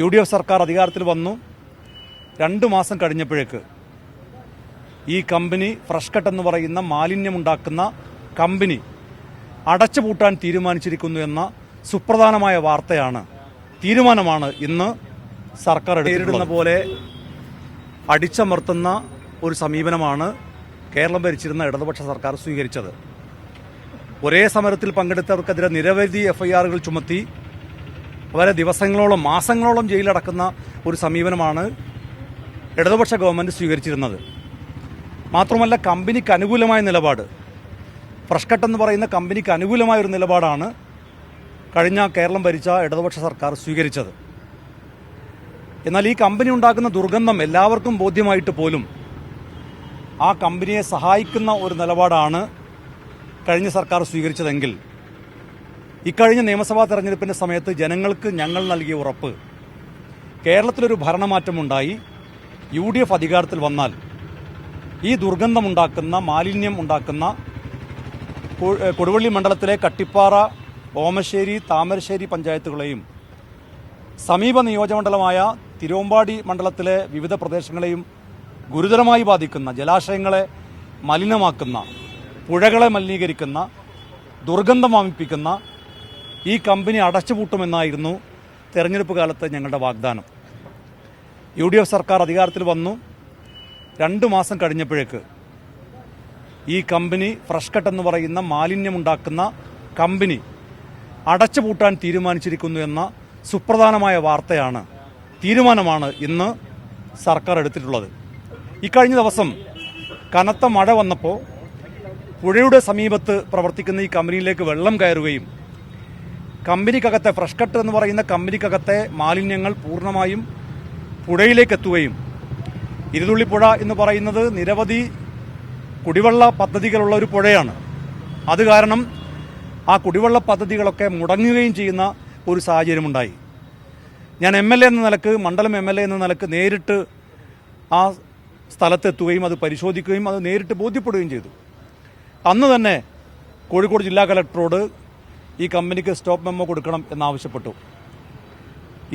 UDF സർക്കാർ അധികാരത്തിൽ വന്നു 2 മാസം കഴിഞ്ഞപ്പോഴേക്ക് ഈ കമ്പനി ഫ്രഷ് കട്ട് എന്ന് പറയുന്ന മാലിന്യമുണ്ടാക്കുന്ന കമ്പനി അടച്ചുപൂട്ടാൻ തീരുമാനിച്ചിരിക്കുന്നു എന്ന സുപ്രധാനമായ തീരുമാനമാണ് ഇന്ന് സർക്കാർ നേരിടുന്ന പോലെ അടിച്ചമർത്തുന്ന ഒരു സമീപനമാണ് കേരളം ഭരിച്ചിരുന്ന ഇടതുപക്ഷ സർക്കാർ സ്വീകരിച്ചത്. ഒരേ സമരത്തിൽ പങ്കെടുത്തവർക്കെതിരെ നിരവധി FIRകൾ ചുമത്തി അവരെ ദിവസങ്ങളോളം മാസങ്ങളോളം ജയിലടക്കുന്ന ഒരു സമീപനമാണ് ഇടതുപക്ഷ ഗവൺമെന്റ് സ്വീകരിച്ചിരുന്നത്. മാത്രമല്ല, കമ്പനിക്ക് അനുകൂലമായ നിലപാട്, ഫ്രഷ് കട്ട് എന്ന് പറയുന്ന കമ്പനിക്ക് അനുകൂലമായ ഒരു നിലപാടാണ് കഴിഞ്ഞ കേരളം ഭരിച്ച ഇടതുപക്ഷ സർക്കാർ സ്വീകരിച്ചത്. എന്നാൽ ഈ കമ്പനി ഉണ്ടാക്കുന്ന ദുർഗന്ധം എല്ലാവർക്കും ബോധ്യമായിട്ട് പോലും ആ കമ്പനിയെ സഹായിക്കുന്ന ഒരു നിലപാടാണ് കഴിഞ്ഞ സർക്കാർ സ്വീകരിച്ചതെങ്കിൽ ഇക്കഴിഞ്ഞ നിയമസഭാ തെരഞ്ഞെടുപ്പിന്റെ സമയത്ത് ജനങ്ങൾക്ക് ഞങ്ങൾ നൽകിയ ഉറപ്പ്, കേരളത്തിലൊരു ഭരണമാറ്റമുണ്ടായി UDF അധികാരത്തിൽ വന്നാൽ ഈ ദുർഗന്ധമുണ്ടാക്കുന്ന മാലിന്യം ഉണ്ടാക്കുന്ന കൊടുവള്ളി മണ്ഡലത്തിലെ കട്ടിപ്പാറ, ഓമശ്ശേരി, താമരശ്ശേരി പഞ്ചായത്തുകളെയും സമീപ നിയോജകമണ്ഡലമായ തിരുവമ്പാടി മണ്ഡലത്തിലെ വിവിധ പ്രദേശങ്ങളെയും ഗുരുതരമായി ബാധിക്കുന്ന, ജലാശയങ്ങളെ മലിനമാക്കുന്ന, പുഴകളെ മലിനീകരിക്കുന്ന, ദുർഗന്ധം വമിപ്പിക്കുന്ന ഈ കമ്പനി അടച്ചുപൂട്ടുമെന്നായിരുന്നു തെരഞ്ഞെടുപ്പ് കാലത്ത് ഞങ്ങളുടെ വാഗ്ദാനം. UDF സർക്കാർ അധികാരത്തിൽ വന്നു 2 മാസം കഴിഞ്ഞപ്പോഴേക്ക് ഈ കമ്പനി ഫ്രഷ് കട്ട് എന്ന് പറയുന്ന മാലിന്യമുണ്ടാക്കുന്ന കമ്പനി അടച്ചുപൂട്ടാൻ തീരുമാനിച്ചിരിക്കുന്നു എന്ന സുപ്രധാനമായ തീരുമാനമാണ് ഇന്ന് സർക്കാർ എടുത്തിട്ടുള്ളത്. ഇക്കഴിഞ്ഞ ദിവസം കനത്ത മഴ വന്നപ്പോൾ പുഴയുടെ സമീപത്ത് പ്രവർത്തിക്കുന്ന ഈ കമ്പനിയിലേക്ക് വെള്ളം കയറുകയും കമ്പനിക്കകത്തെ ഫ്രഷ് കട്ട് എന്ന് പറയുന്ന കമ്പനിക്കകത്തെ മാലിന്യങ്ങൾ പൂർണ്ണമായും പുഴയിലേക്ക് എത്തുകയും, ഇരുതുള്ളിപ്പുഴ എന്ന് പറയുന്നത് നിരവധി കുടിവെള്ള പദ്ധതികളുള്ള ഒരു പുഴയാണ്. അത് കാരണം ആ കുടിവെള്ള പദ്ധതികളൊക്കെ മുടങ്ങുകയും ചെയ്യുന്ന ഒരു സാഹചര്യമുണ്ടായി. ഞാൻ MLA എന്ന നിലക്ക്, മണ്ഡലം MLA എന്ന നിലക്ക് നേരിട്ട് ആ സ്ഥലത്തെത്തുകയും അത് പരിശോധിക്കുകയും അത് നേരിട്ട് ബോധ്യപ്പെടുകയും ചെയ്തു. അന്ന് തന്നെ കോഴിക്കോട് ജില്ലാ കലക്ടറോട് ഈ കമ്പനിക്ക് സ്റ്റോപ്പ് മെമ്മോ കൊടുക്കണം എന്നാവശ്യപ്പെട്ടു.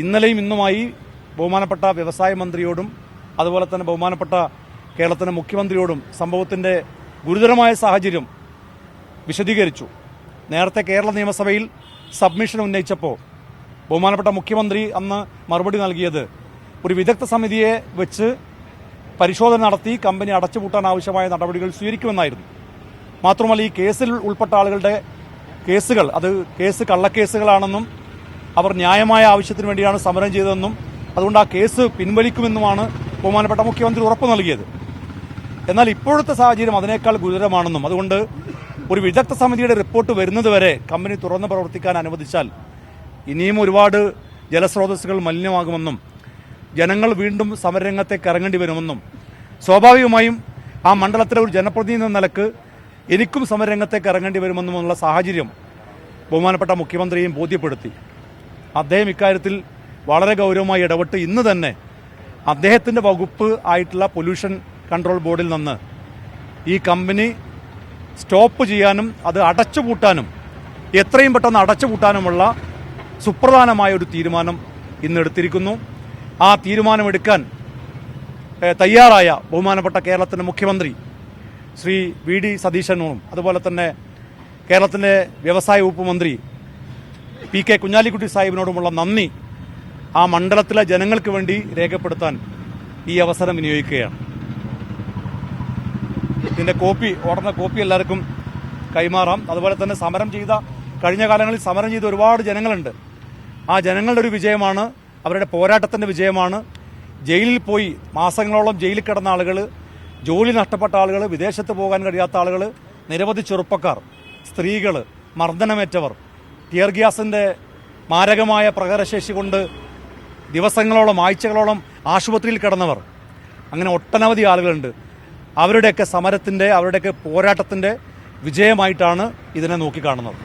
ഇന്നലെയും ഇന്നുമായി ബഹുമാനപ്പെട്ട വ്യവസായ മന്ത്രിയോടും അതുപോലെ തന്നെ ബഹുമാനപ്പെട്ട കേരളത്തിൻ്റെ മുഖ്യമന്ത്രിയോടും സംഭവത്തിൻ്റെ ഗുരുതരമായ സാഹചര്യം വിശദീകരിച്ചു. നേരത്തെ കേരള നിയമസഭയിൽ സബ്മിഷൻ ഉന്നയിച്ചപ്പോൾ ബഹുമാനപ്പെട്ട മുഖ്യമന്ത്രി അന്ന് മറുപടി നൽകിയത് ഒരു വിദഗ്ധ സമിതിയെ വെച്ച് പരിശോധന നടത്തി കമ്പനി അടച്ചുപൂട്ടാൻ ആവശ്യമായ നടപടികൾ സ്വീകരിക്കുമെന്നായിരുന്നു. മാത്രമല്ല, ഈ കേസിൽ ഉൾപ്പെട്ട ആളുകളുടെ കേസുകൾ കേസ് കള്ളക്കേസുകളാണെന്നും അവർ ന്യായമായ ആവശ്യത്തിന് വേണ്ടിയാണ് സമരം ചെയ്തതെന്നും അതുകൊണ്ട് ആ കേസ് പിൻവലിക്കുമെന്നുമാണ് ബഹുമാനപ്പെട്ട മുഖ്യമന്ത്രി ഉറപ്പ് നൽകിയത്. എന്നാൽ ഇപ്പോഴത്തെ സാഹചര്യം അതിനേക്കാൾ ഗുരുതരമാണെന്നും അതുകൊണ്ട് ഒരു വിദഗ്ധ സമിതിയുടെ റിപ്പോർട്ട് വരുന്നതുവരെ കമ്പനി തുറന്ന് പ്രവർത്തിക്കാൻ അനുവദിച്ചാൽ ഇനിയും ഒരുപാട് ജലസ്രോതസ്സുകൾ മലിനമാകുമെന്നും ജനങ്ങൾ വീണ്ടും സമരരംഗത്തേക്ക് ഇറങ്ങേണ്ടി വരുമെന്നും സ്വാഭാവികമായും ആ മണ്ഡലത്തിലെ ഒരു ജനപ്രതിനിധി എന്ന നിലക്ക് എനിക്കും സമരരംഗത്തേക്ക് ഇറങ്ങേണ്ടി വരുമെന്നുമുള്ള സാഹചര്യം ബഹുമാനപ്പെട്ട മുഖ്യമന്ത്രിയെയും ബോധ്യപ്പെടുത്തി. അദ്ദേഹം ഇക്കാര്യത്തിൽ വളരെ ഗൗരവമായി ഇടപെട്ട് ഇന്ന് തന്നെ അദ്ദേഹത്തിൻ്റെ വകുപ്പ് ആയിട്ടുള്ള പൊല്യൂഷൻ കൺട്രോൾ ബോർഡിൽ നിന്ന് ഈ കമ്പനി സ്റ്റോപ്പ് ചെയ്യാനും അത് അടച്ചുപൂട്ടാനും എത്രയും പെട്ടെന്ന് അടച്ചുപൂട്ടാനുമുള്ള സുപ്രധാനമായ ഒരു തീരുമാനം ഇന്നെടുത്തിരിക്കുന്നു. ആ തീരുമാനമെടുക്കാൻ തയ്യാറായ ബഹുമാനപ്പെട്ട കേരളത്തിൻ്റെ മുഖ്യമന്ത്രി ശ്രീ VD സതീശനും അതുപോലെ തന്നെ കേരളത്തിൻ്റെ വ്യവസായ വകുപ്പ് മന്ത്രി PK കുഞ്ഞാലിക്കുട്ടി സാഹിബിനോടുമുള്ള നന്ദി ആ മണ്ഡലത്തിലെ ജനങ്ങൾക്ക് വേണ്ടി രേഖപ്പെടുത്താൻ ഈ അവസരം വിനിയോഗിക്കുകയാണ്. ഇതിൻ്റെ ഓടുന്ന കോപ്പി എല്ലാവർക്കും കൈമാറാം. അതുപോലെ തന്നെ കഴിഞ്ഞ കാലങ്ങളിൽ സമരം ചെയ്ത ഒരുപാട് ജനങ്ങളുണ്ട്. ആ ജനങ്ങളുടെ ഒരു വിജയമാണ്, അവരുടെ പോരാട്ടത്തിൻ്റെ വിജയമാണ്. ജയിലിൽ പോയി മാസങ്ങളോളം ജയിലിൽ കിടന്ന ആളുകൾ, ജോലി നഷ്ടപ്പെട്ട ആളുകൾ, വിദേശത്ത് പോകാൻ കഴിയാത്ത ആളുകൾ, നിരവധി ചെറുപ്പക്കാർ, സ്ത്രീകൾ, മർദ്ദനമേറ്റവർ, ടിയർ ഗ്യാസിൻ്റെ മാരകമായ പ്രഹരശേഷി കൊണ്ട് ദിവസങ്ങളോളം ആഴ്ചകളോളം ആശുപത്രിയിൽ കിടന്നവർ, അങ്ങനെ ഒട്ടനവധി ആളുകളുണ്ട്. അവരുടെയൊക്കെ സമരത്തിൻ്റെ, അവരുടെയൊക്കെ പോരാട്ടത്തിൻ്റെ വിജയമായിട്ടാണ് ഇതിനെ നോക്കിക്കാണുന്നത്.